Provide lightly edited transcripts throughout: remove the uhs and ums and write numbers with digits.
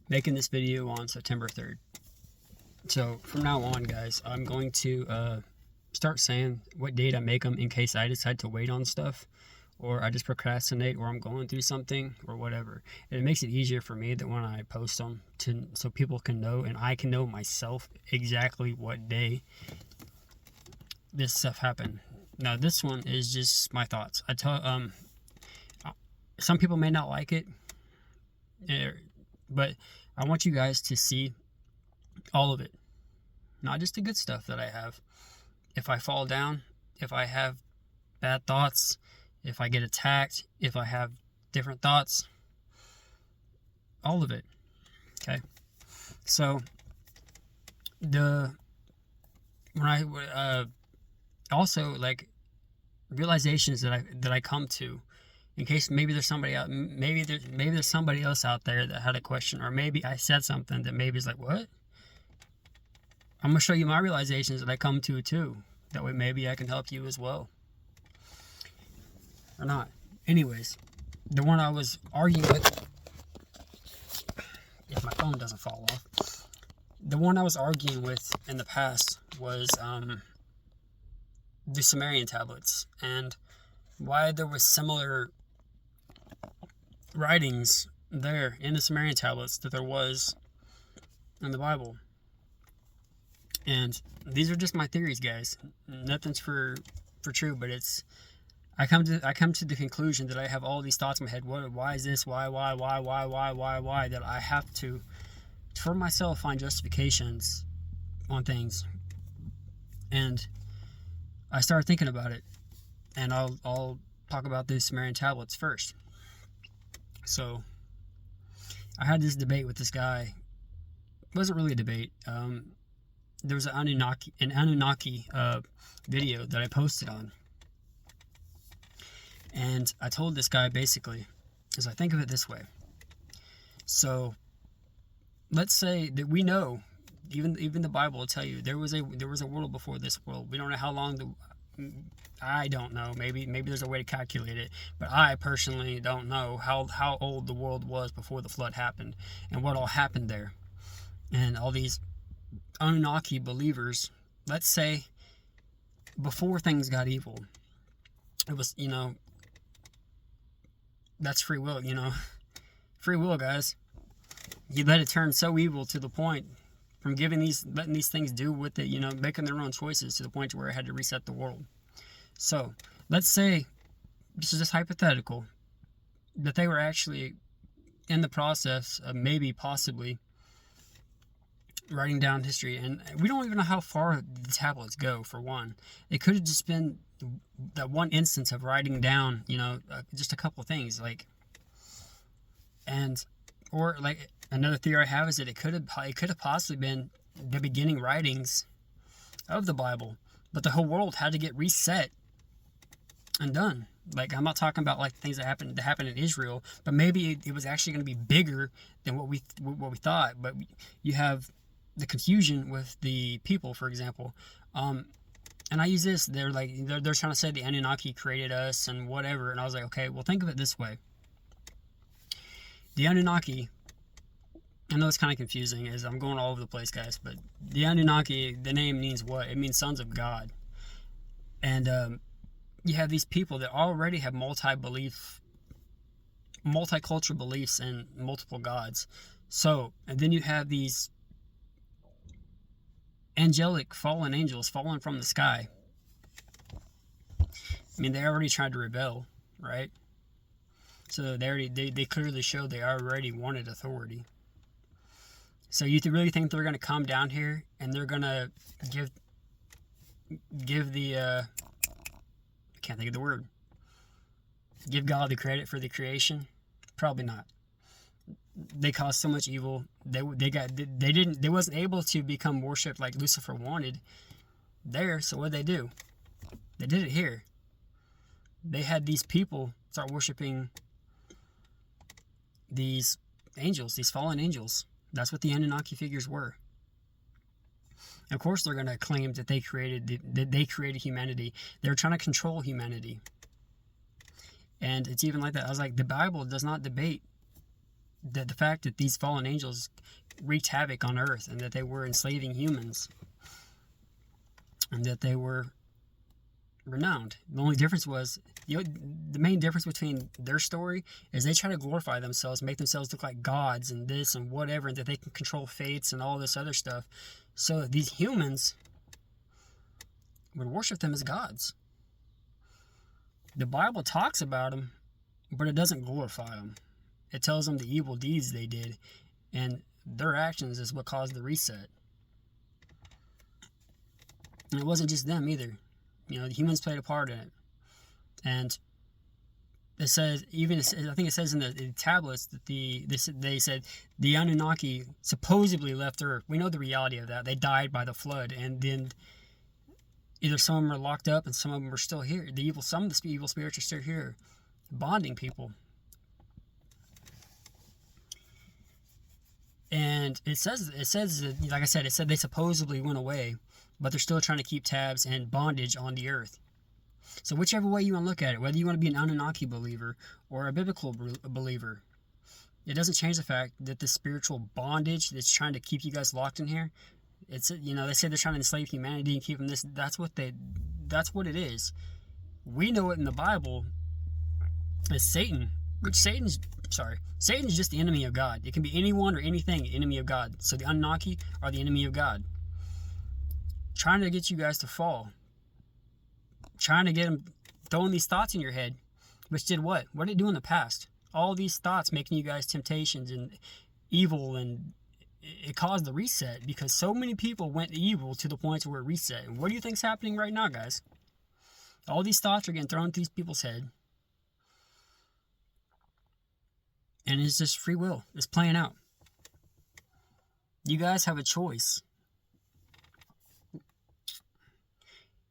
making this video on September 3rd. So from now on, guys, I'm going to start saying what date I make them in case I decide to wait on stuff, or I just procrastinate, or I'm going through something, or whatever. And it makes it easier for me that when I post them, so people can know, and I can know myself exactly what day this stuff happened. Now, this one is just my thoughts. Some people may not like it, but I want you guys to see all of it, not just the good stuff that I have. If I fall down, if I have bad thoughts, if I get attacked, if I have different thoughts, all of it. Okay. So also, like, realizations that I come to, in case maybe there's somebody out, maybe there's somebody else out there that had a question, or maybe I said something that maybe is like, what? I'm gonna show you my realizations that I come to too. That way maybe I can help you as well, or not. Anyways, the one I was arguing with, if my phone doesn't fall off, the one I was arguing with in the past was the Sumerian tablets, and why there was similar writings there in the Sumerian tablets that there was in the Bible. And these are just my theories, guys. Nothing's for true, but I come to the conclusion that I have all these thoughts in my head. Why is this? Why? That I have to, for myself, find justifications on things. And I started thinking about it, and I'll talk about the Sumerian tablets first. So I had this debate with this guy. It wasn't really a debate. There was an Anunnaki video that I posted on, and I told this guy basically, because I think of it this way. So let's say that we know, even the Bible will tell you there was a world before this world. We don't know how long I don't know. Maybe there's a way to calculate it, but I personally don't know how old the world was before the flood happened, and what all happened there. And all these Anunnaki believers, let's say before things got evil, it was, that's free will, free will, guys. You let it turn so evil to the point from letting these things do with it, making their own choices, to the point to where it had to reset the world. So let's say, this is just hypothetical, that they were actually in the process of possibly writing down history, and we don't even know how far the tablets go. For one, it could have just been that one instance of writing down, just a couple of things, or another theory I have is that it could have possibly been the beginning writings of the Bible, but the whole world had to get reset and done. I'm not talking about things that happened in Israel, but maybe it was actually going to be bigger than what we thought. But you have the confusion with the people, for example, and I use this. They're trying to say the Anunnaki created us and whatever, and I was like, okay, well, think of it this way: the Anunnaki. I know it's kind of confusing, as I'm going all over the place, guys, but the Anunnaki, the name means what? It means sons of God, and you have these people that already have multicultural beliefs in multiple gods. So, and then you have these angelic fallen angels fallen from the sky. I mean, they already tried to rebel, right? So they clearly showed they already wanted authority. So you really think they're going to come down here and they're going to give the I can't think of the word. Give God the credit for the creation? Probably not. They caused so much evil. They wasn't able to become worshipped like Lucifer wanted there. So what did they do? They did it here. They had these people start worshiping these angels, these fallen angels. That's what the Anunnaki figures were. Of course, they're going to claim that they created humanity. They're trying to control humanity. And it's even like that. I was like, the Bible does not debate the fact that these fallen angels wreaked havoc on Earth, and that they were enslaving humans, and that they were renowned. The only difference was, the main difference between their story is they try to glorify themselves, make themselves look like gods and this and whatever, and that they can control fates and all this other stuff. So these humans would worship them as gods. The Bible talks about them, but it doesn't glorify them. It tells them the evil deeds they did, and their actions is what caused the reset. And it wasn't just them either. You know, the humans played a part in it. And it says, I think it says in the tablets that they said the Anunnaki supposedly left Earth. We know the reality of that. They died by the flood, and then either some of them are locked up and some of them are still here. Some of the evil spirits are still here, bonding people. And it says that, like I said, it said they supposedly went away, but they're still trying to keep tabs and bondage on the earth. So whichever way you want to look at it, whether you want to be an Anunnaki believer or a biblical believer, it doesn't change the fact that the spiritual bondage that's trying to keep you guys locked in here, they say they're trying to enslave humanity and keep them this. That's what it is. We know it in the Bible as Satan, which Satan's just the enemy of God. It can be anyone or anything, enemy of God. So the Anunnaki are the enemy of God, trying to get you guys to fall, trying to get them throwing these thoughts in your head, which did what? What did it do in the past? All these thoughts making you guys temptations and evil, and it caused the reset because so many people went evil to the point where it reset. And what do you think's happening right now, guys? All these thoughts are getting thrown into these people's head, and it's just free will. It's playing out. You guys have a choice.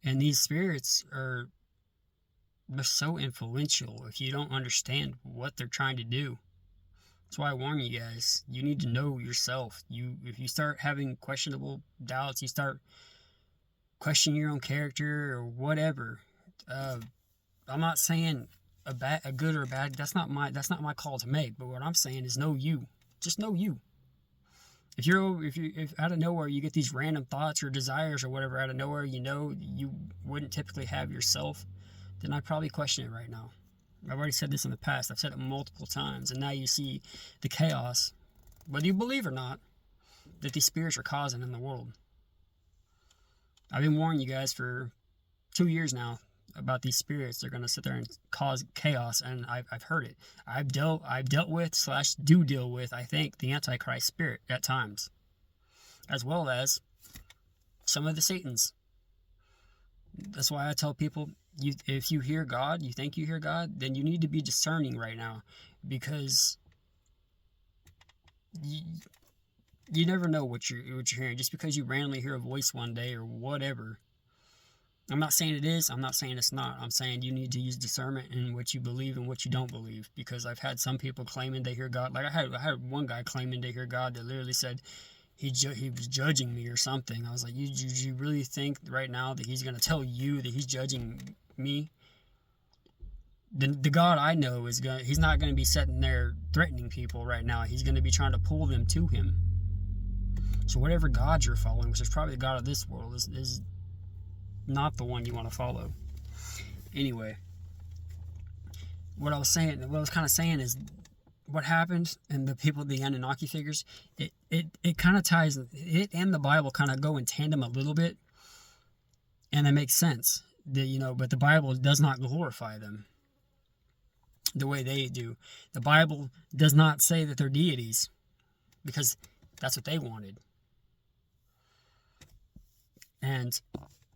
And these spirits they're so influential if you don't understand what they're trying to do. That's why I warn you guys. You need to know yourself. If you start having questionable doubts, you start questioning your own character or whatever. I'm not saying a good or a bad. That's not my call to make. But what I'm saying is know you. Just know you. If out of nowhere you get these random thoughts or desires or whatever out of nowhere, you wouldn't typically have yourself, then I'd probably question it right now. I've already said this in the past. I've said it multiple times, and now you see the chaos, whether you believe or not, that these spirits are causing in the world. I've been warning you guys for 2 years now about these spirits. They're going to sit there and cause chaos, and I've heard it. I've dealt with / do deal with, I think, the Antichrist spirit at times, as well as some of the Satans. That's why I tell people, if you hear God, you think you hear God, then you need to be discerning right now, because you never know what you're hearing. Just because you randomly hear a voice one day or whatever, I'm not saying it is, I'm not saying it's not. I'm saying you need to use discernment in what you believe and what you don't believe, because I've had some people claiming they hear God. Like I had one guy claiming they hear God that literally said he was judging me or something. I was like, you really think right now that he's going to tell you that he's judging me? The God I know he's not going to be sitting there threatening people right now. He's going to be trying to pull them to him. So whatever God you're following, which is probably the God of this world, is not the one you want to follow. Anyway, what I was kind of saying is what happened, and the people, the Anunnaki figures, it kind of ties, it and the Bible kind of go in tandem a little bit, and it makes sense. But the Bible does not glorify them the way they do. The Bible does not say that they're deities, because that's what they wanted. And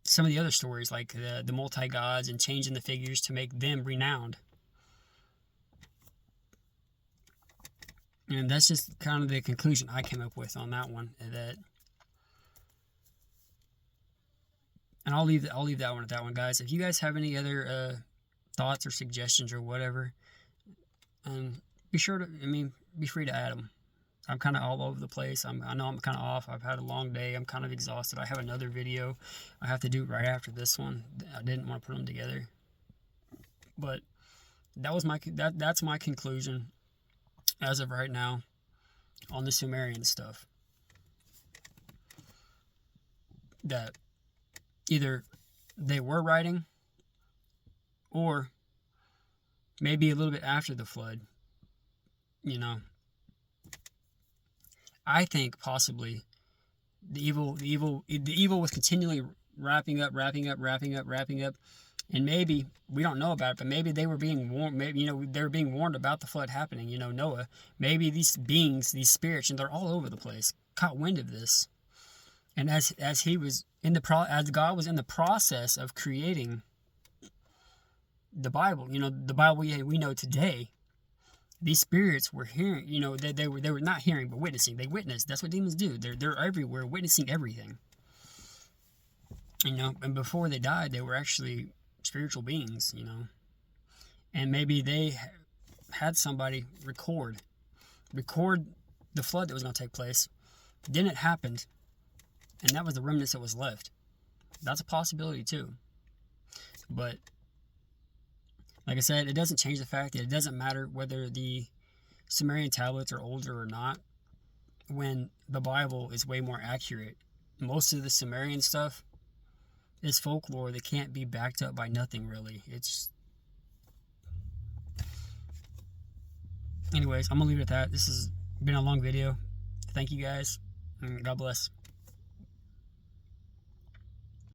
some of the other stories, like the multi-gods and changing the figures to make them renowned. And that's just kind of the conclusion I came up with on that one. And I'll leave that one at that one, guys. If you guys have any other thoughts or suggestions or whatever, be free to add them. I'm kind of all over the place. I know I'm kind of off. I've had a long day. I'm kind of exhausted. I have another video I have to do right after this one. I didn't want to put them together, but that's my conclusion. as of right now, on the Sumerian stuff. That either they were writing, or maybe a little bit after the flood. You know, I think possibly the evil was continually wrapping up, and maybe we don't know about it, but maybe they were being warned. Maybe they were being warned about the flood happening. Noah. Maybe these beings, these spirits, and they're all over the place, caught wind of this, and as he was as God was in the process of creating the Bible, the Bible we know today, these spirits were hearing. They were not hearing but witnessing. They witnessed. That's what demons do. They're everywhere, witnessing everything. And before they died, they were actually spiritual beings. And maybe they had somebody record the flood that was going to take place. Then it happened, and that was the remnants that was left. That's a possibility too. But like I said, it doesn't change the fact that it doesn't matter whether the Sumerian tablets are older or not, when the Bible is way more accurate. Most of the Sumerian stuff is folklore that can't be backed up by nothing, really. Anyways, I'm going to leave it at that. This has been a long video. Thank you guys, and God bless.